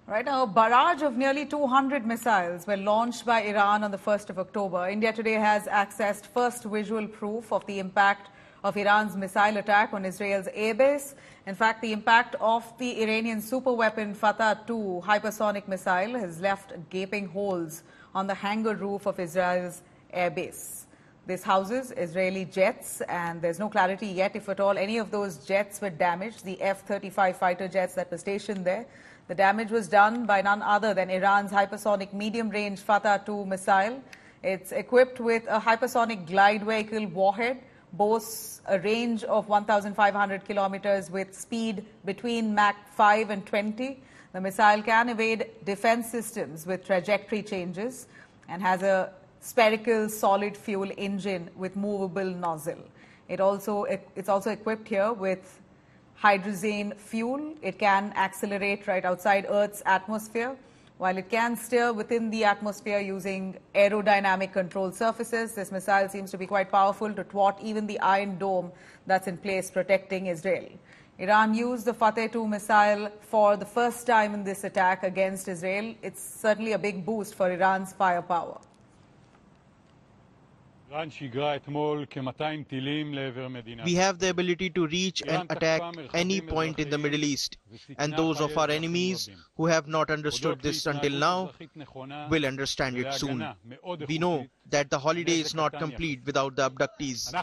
Right now, a barrage of nearly 200 missiles were launched by Iran on the 1st of October. India today has accessed first visual proof of the impact of Iran's missile attack on Israel's airbase. In fact, the impact of the Iranian superweapon Fattah-2 hypersonic missile has left gaping holes on the hangar roof of Israel's airbase. This houses Israeli jets, and there's no clarity yet if at all any of those jets were damaged, the F-35 fighter jets that were stationed there. The damage was done by none other than Iran's hypersonic medium-range Fattah-2 missile. It's equipped with a hypersonic glide vehicle warhead, boasts a range of 1,500 kilometers with speed between Mach 5 and 20. The missile can evade defense systems with trajectory changes and has a spherical solid fuel engine with movable nozzle. It's also equipped here with hydrazine fuel. It can accelerate right outside Earth's atmosphere, while it can steer within the atmosphere using aerodynamic control surfaces. This missile seems to be quite powerful to thwart even the iron dome that's in place protecting Israel. Iran used the Fattah-2 missile for the first time in this attack against Israel. It's certainly a big boost for Iran's firepower. We have the ability to reach and attack any point in the Middle East, and those of our enemies who have not understood this until now will understand it soon. We know that the holiday is not complete without the abductees.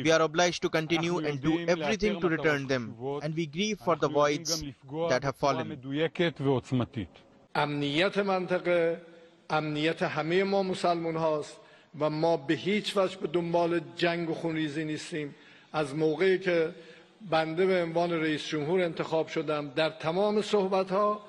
We are obliged to continue and do everything to return them, and we grieve for the voids that have fallen. و ما به هیچ وجه به دنبال جنگ و خونریزی نیستیم. از موقعی که بنده به عنوان رئیس جمهور انتخاب شدم در تمام صحبت‌ها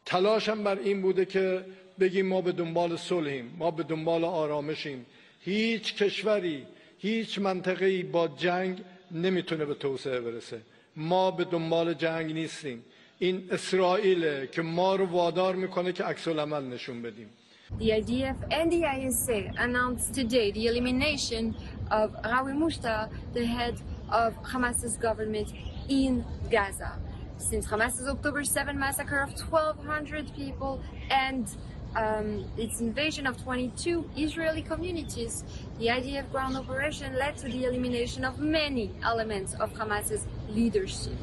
تلاشم بر این بوده که بگیم ما به دنبال صلحیم، ما به دنبال آرامشیم. هیچ کشوری، هیچ منطقه‌ای با جنگ نمیتونه به توسعه برسه. ما به دنبال جنگ نیستیم. این اسرائیل که ما رو وادار میکنه که عکس العمل نشون بدیم. The IDF and the ISA announced today the elimination of Rawe Mushta, the head of Hamas's government in Gaza. Since Hamas's October 7 massacre of 1,200 people and its invasion of 22 Israeli communities, the IDF ground operation led to the elimination of many elements of Hamas's leadership.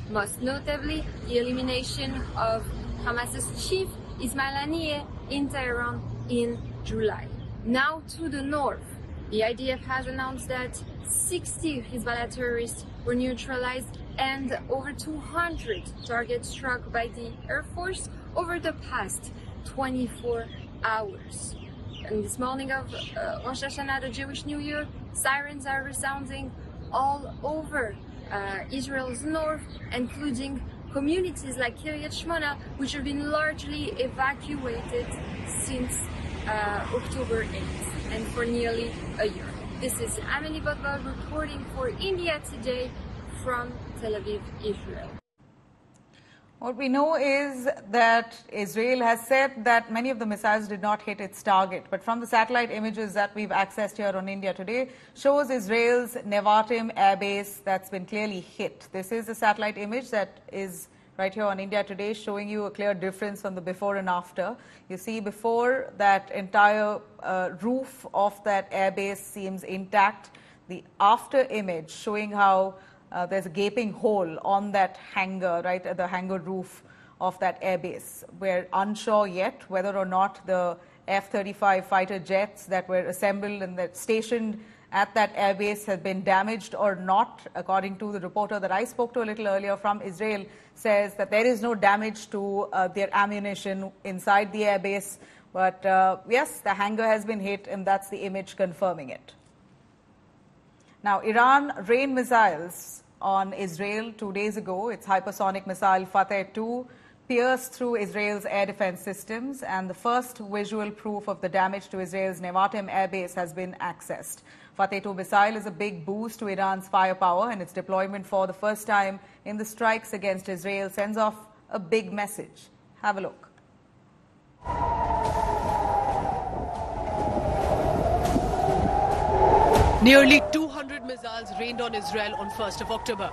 Most notably, the elimination of Hamas's chief Ismail Haniyeh in Tehran in July. Now to the north, the IDF has announced that 60 Hezbollah terrorists were neutralized and over 200 targets struck by the Air Force over the past 24 hours. And this morning of Rosh Hashanah, the Jewish New Year, sirens are resounding all over Israel's north, including communities like Kiryat Shmona, which have been largely evacuated since October 8th and for nearly a year. This is Amelie Bodvar reporting for India Today from Tel Aviv, Israel. What we know is that Israel has said that many of the missiles did not hit its target. But from the satellite images that we've accessed here on India Today, shows Israel's Nevatim airbase that's been clearly hit. This is a satellite image that is right here on India Today, showing you a clear difference from the before and after. You see before, that entire roof of that airbase seems intact. The after image showing how there's a gaping hole on that hangar, right at the hangar roof of that airbase. We're unsure yet whether or not the F-35 fighter jets that were assembled and that stationed at that airbase have been damaged or not. According to the reporter that I spoke to a little earlier from Israel, says that there is no damage to their ammunition inside the airbase. But yes, the hangar has been hit, and that's the image confirming it. Now, Iran rained missiles on Israel 2 days ago. Its hypersonic missile Fattah-2 pierced through Israel's air defense systems, and the first visual proof of the damage to Israel's Nevatim airbase has been accessed. Fattah-2 missile is a big boost to Iran's firepower, and its deployment for the first time in the strikes against Israel sends off a big message. Have a look. Nearly 200 missiles rained on Israel on 1st of October.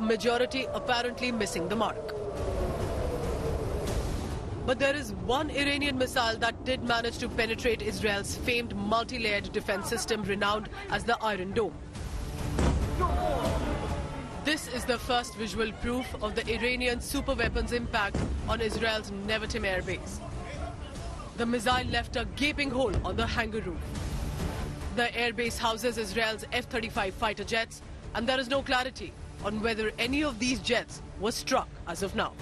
majority apparently missing the mark. But there is one Iranian missile that did manage to penetrate Israel's famed multi-layered defense system renowned as the Iron Dome. This is the first visual proof of the Iranian superweapons impact on Israel's Nevatim airbase. The missile left a gaping hole on the hangar roof. The airbase houses Israel's F-35 fighter jets, and there is no clarity on whether any of these jets was struck as of now.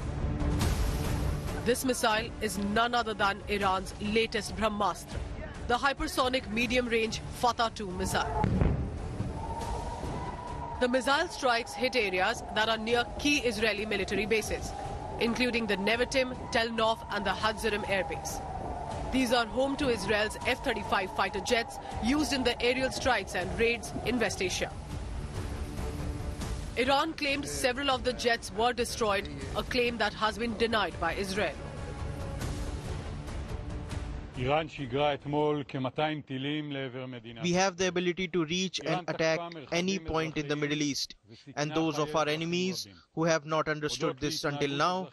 This missile is none other than Iran's latest Brahmastra, the hypersonic medium-range Fattah-2 missile. The missile strikes hit areas that are near key Israeli military bases, including the Nevatim, Tel Nov and the Hatzerim airbase. These are home to Israel's F-35 fighter jets used in the aerial strikes and raids in West Asia. Iran claimed several of the jets were destroyed, a claim that has been denied by Israel. We have the ability to reach and attack any point in the Middle East, and those of our enemies who have not understood this until now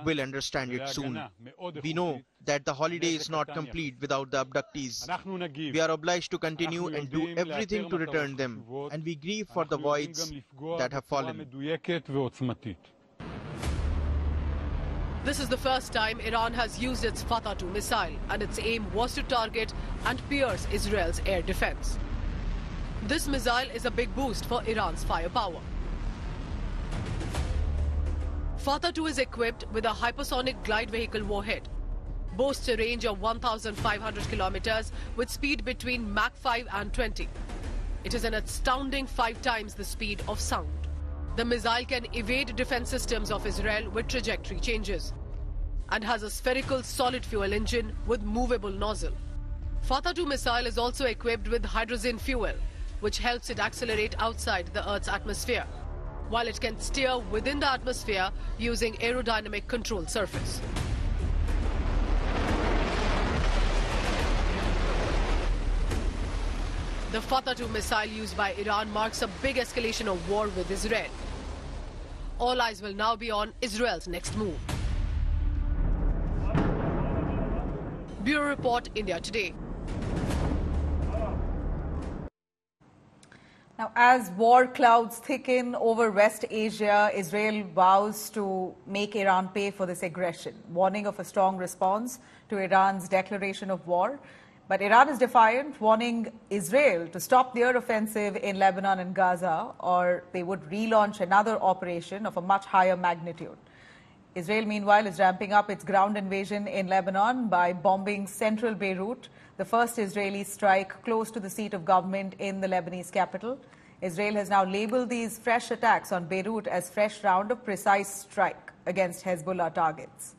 will understand it soon. We know that the holiday is not complete without the abductees. We are obliged to continue and do everything to return them, and we grieve for the voids that have fallen. This is the first time Iran has used its Fattah-2 missile, and its aim was to target and pierce Israel's air defense. This missile is a big boost for Iran's firepower. Fattah-2 is equipped with a hypersonic glide vehicle warhead, boasts a range of 1,500 kilometers with speed between Mach 5 and 20. It is an astounding 5 times the speed of sound. The missile can evade defense systems of Israel with trajectory changes and has a spherical solid fuel engine with movable nozzle. Fattah-2 missile is also equipped with hydrogen fuel, which helps it accelerate outside the Earth's atmosphere, while it can steer within the atmosphere using aerodynamic control surface. The Fattah-2 missile used by Iran marks a big escalation of war with Israel. All eyes will now be on Israel's next move. Bureau Report, India Today. Now, as war clouds thicken over West Asia, Israel vows to make Iran pay for this aggression, warning of a strong response to Iran's declaration of war. But Iran is defiant, warning Israel to stop their offensive in Lebanon and Gaza, or they would relaunch another operation of a much higher magnitude. Israel, meanwhile, is ramping up its ground invasion in Lebanon by bombing central Beirut, the first Israeli strike close to the seat of government in the Lebanese capital. Israel has now labeled these fresh attacks on Beirut as fresh round of precise strike against Hezbollah targets.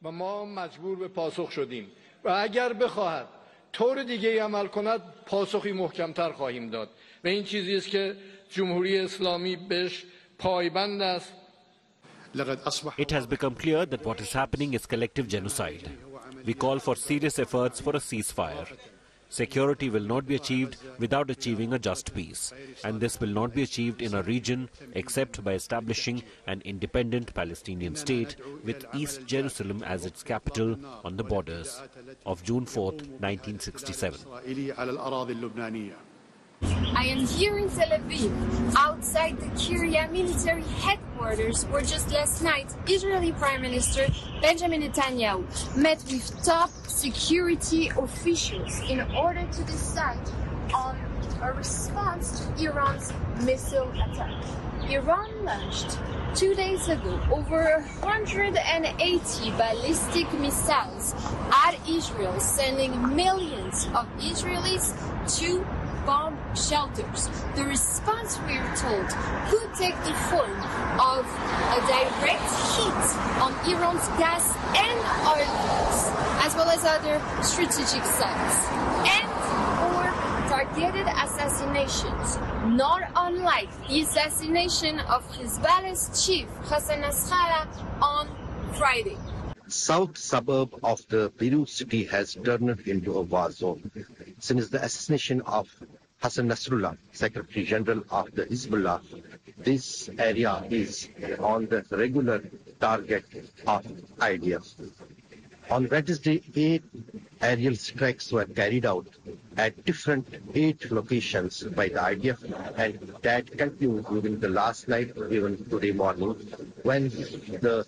ما مجبور به پاسخ شدیم و اگر بخواهد طور دیگه عمل کند پاسخی محکمتر خواهیم داد و این چیزی است که جمهوری اسلامی بهش پایبند است. It has become clear that what is happening is collective genocide. We call for serious efforts for a ceasefire. Security will not be achieved without achieving a just peace, and this will not be achieved in a region except by establishing an independent Palestinian state with East Jerusalem as its capital on the borders of June 4th, 1967. I am here in Tel Aviv, outside the Kiryat military headquarters, where just last night, Israeli Prime Minister Benjamin Netanyahu met with top security officials in order to decide on a response to Iran's missile attack. Iran launched 2 days ago over 180 ballistic missiles at Israel, sending millions of Israelis to bomb shelters. The response, we are told, could take the form of a direct hit on Iran's gas and oil fields, as well as other strategic sites, and or targeted assassinations, not unlike the assassination of Hezbollah's chief Hassan Nasrallah on Friday. South suburb of the Beirut city has turned into a war zone since the assassination of Hassan Nasrallah, Secretary General of the Hezbollah, this area is on the regular target of IDF. On Wednesday, 8 aerial strikes were carried out at different 8 locations by the IDF, and that continued during the last night, even today morning, when the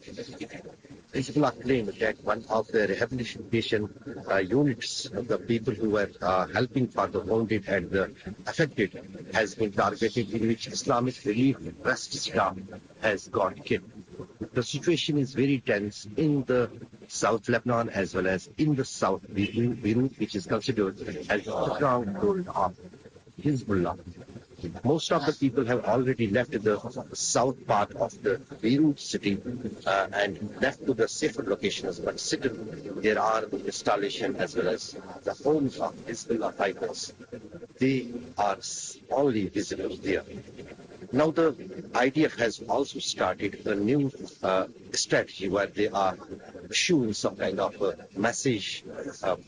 Hezbollah claimed that one of the rehabilitation units, the people who were helping for the wounded and the affected, has been targeted, in which Islamic Relief Trust staff has got killed. The situation is very tense in the South Lebanon as well as in the South Beirut, which is considered as the stronghold of Hezbollah. Most of the people have already left the south part of the Beirut city and left to the safer locations, but still there are installations as well as the homes of Hezbollah fighters. They are only visible there. Now the IDF has also started a new strategy where they are issuing some kind of a message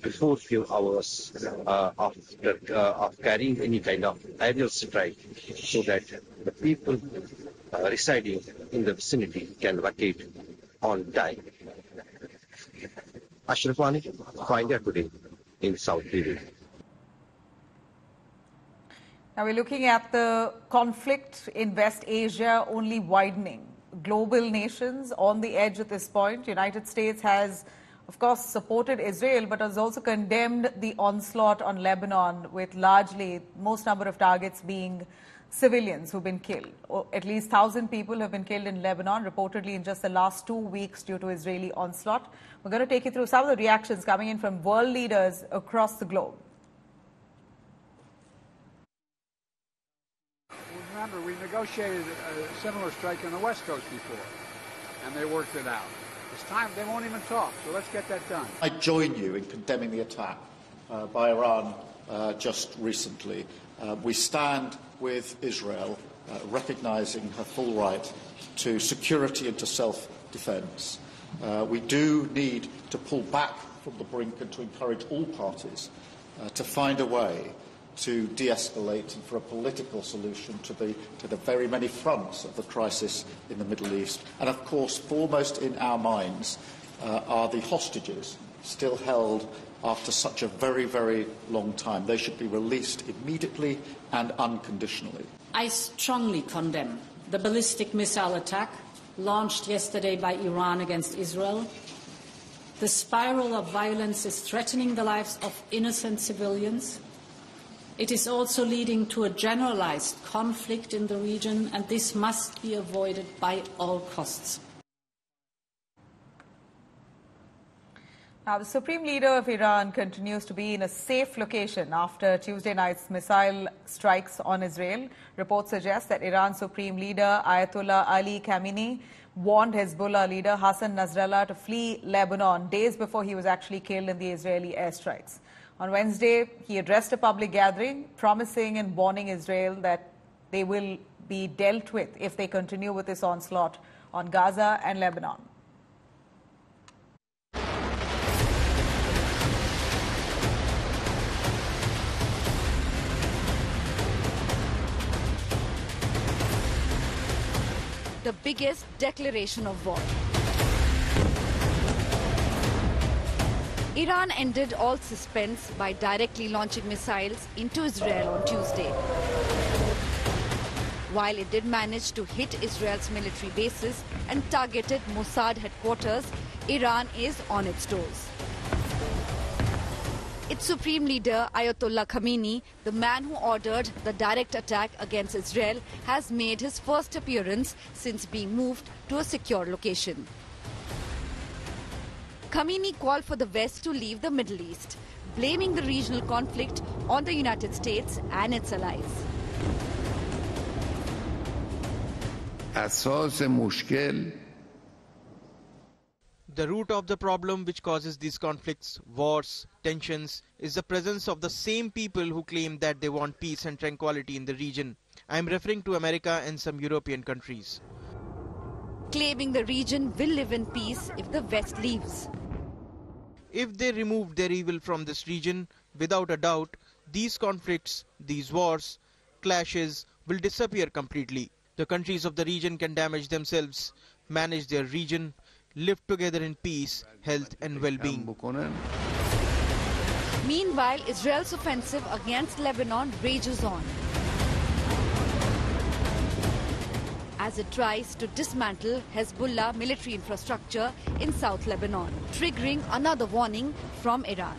before few hours of carrying any kind of aerial strike, so that the people residing in the vicinity can vacate on time. Ashraf Wani, India Today in South Beirut. Now we're looking at the conflict in West Asia only widening. Global nations on the edge at this point. United States has, of course, supported Israel, but has also condemned the onslaught on Lebanon, with largely most number of targets being civilians who've been killed. At least 1,000 people have been killed in Lebanon, reportedly in just the last 2 weeks due to Israeli onslaught. We're going to take you through some of the reactions coming in from world leaders across the globe. Remember, we negotiated a similar strike on the West Coast before, and they worked it out. This time, they won't even talk, so let's get that done. I join you in condemning the attack by Iran just recently. We stand with Israel, recognising her full right to security and to self-defence. We do need to pull back from the brink and to encourage all parties to find a way to de-escalate and for a political solution to the very many fronts of the crisis in the Middle East. And of course, foremost in our minds are the hostages still held after such a very, very long time. They should be released immediately and unconditionally. I strongly condemn the ballistic missile attack launched yesterday by Iran against Israel. The spiral of violence is threatening the lives of innocent civilians. It is also leading to a generalized conflict in the region, and this must be avoided by all costs. Now, the Supreme Leader of Iran continues to be in a safe location after Tuesday night's missile strikes on Israel. Reports suggest that Iran's Supreme Leader Ayatollah Ali Khamenei warned Hezbollah leader Hassan Nasrallah to flee Lebanon days before he was actually killed in the Israeli airstrikes. On Wednesday, he addressed a public gathering, promising and warning Israel that they will be dealt with if they continue with this onslaught on Gaza and Lebanon. The biggest declaration of war. Iran ended all suspense by directly launching missiles into Israel on Tuesday. While it did manage to hit Israel's military bases and targeted Mossad headquarters, Iran is on its toes. Its Supreme Leader Ayatollah Khamenei, the man who ordered the direct attack against Israel, has made his first appearance since being moved to a secure location. Khamenei called for the West to leave the Middle East, blaming the regional conflict on the United States and its allies. The root of the problem which causes these conflicts, wars, tensions, is the presence of the same people who claim that they want peace and tranquility in the region. I am referring to America and some European countries. Claiming the region will live in peace if the West leaves. If they remove their evil from this region, without a doubt, these conflicts, these wars, clashes will disappear completely. The countries of the region can damage themselves, manage their region, live together in peace, health and well-being. Meanwhile, Israel's offensive against Lebanon rages on as it tries to dismantle Hezbollah military infrastructure in South Lebanon, triggering another warning from Iran.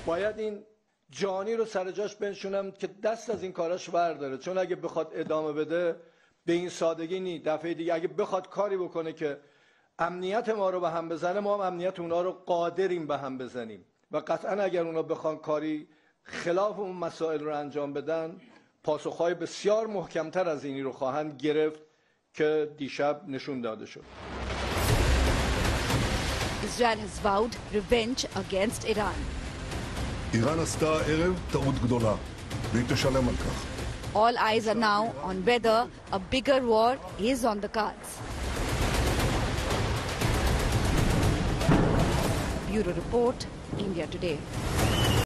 باید این جانی رو سر جاش بنشونم که دست از این کاراش برداره، چون اگه بخواد ادامه بده به این سادگی نی. دفعه دیگه اگه بخواد کاری بکنه که امنیت ما رو به هم بزنه، ما هم امنیت اونا رو قادریم به هم بزنیم و قطعا اگر اونا بخوان کاری خلاف اون مسائل رو انجام بدن، پاسخهای بسیار محکمتر از اینی رو خواهند گرفت که دیشب نشون داده شد. Israel has vowed revenge against Iran. איראן עשתה הערב טעות גדולה, והיא תשלם על כך. All eyes are now on whether a bigger war is on the cards. Bureau Report, India Today.